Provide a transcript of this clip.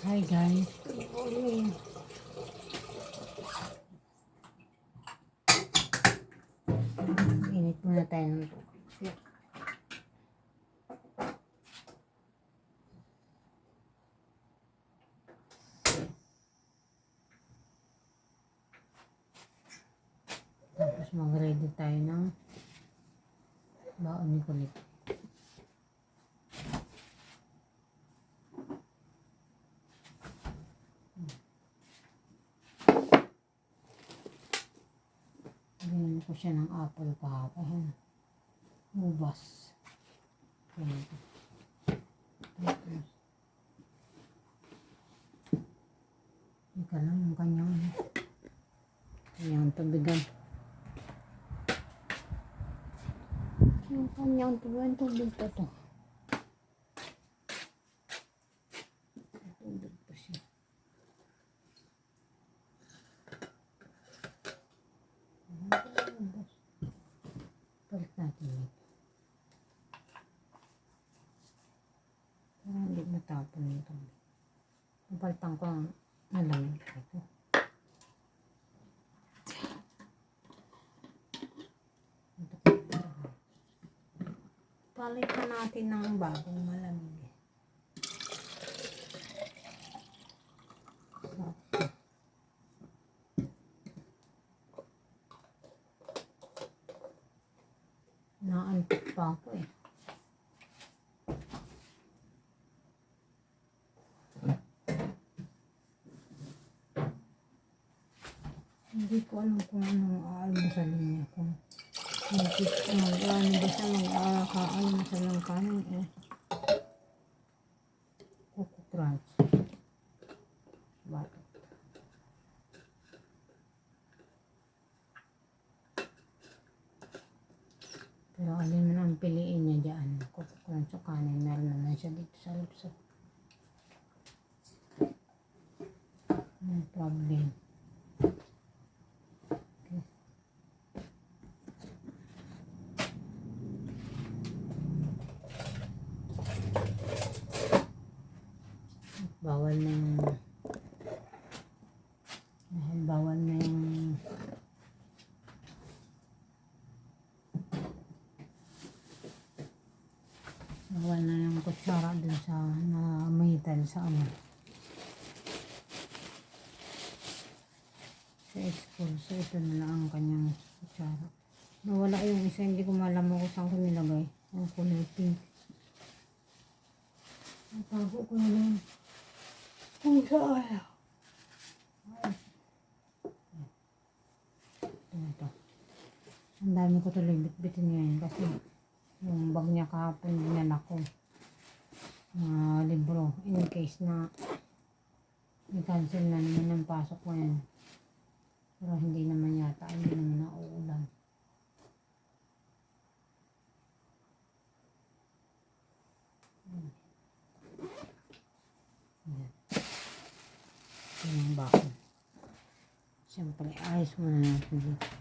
Hi guys, good morning. Init muna tayo ng tubig. Tapos mag-ready tayo ng baon ni Kulit. Ganyan ko siya ng apple kahapon. Ubas. Ganito. Tapos, ika lang yung kanyang tubigan. Yung kanyang tubigan, tubig pa to. Tubig pa siya. Palit natin ito. Para hindi matapon ito. Napalitan ko ang nalamig ito. Palitan natin ng bagong malamig. Naantok pa ako eh. Hindi ko alam kung anong aalmusalin niya. Kung mag-ano ba siya, mag-aalmusal ng kanin eh. Coco Crunch. Bakit? Pero alin mo ang piliin niya dyan. Coco Crunch o kanin. Meron naman siya dito sa lupso. No problem. Bawal na yung kutsara dun sa namahitan sa sa school. So ito na lang ang kanyang kutsara. Nawala yung isa, hindi ko malaman kung saan ko nilagay ang kulay pink. Natago ko na lang kung saan. Ito. Ang dami ko tuloy bitbitin ngayon kasi yung bag niya kahapon dinala ko na libro in case na i-cancel na naman ang pasok ko yan. Pero hindi naman yata, hindi naman nauulan. Ito yung bakit. Siyempre, ayos muna natin dito.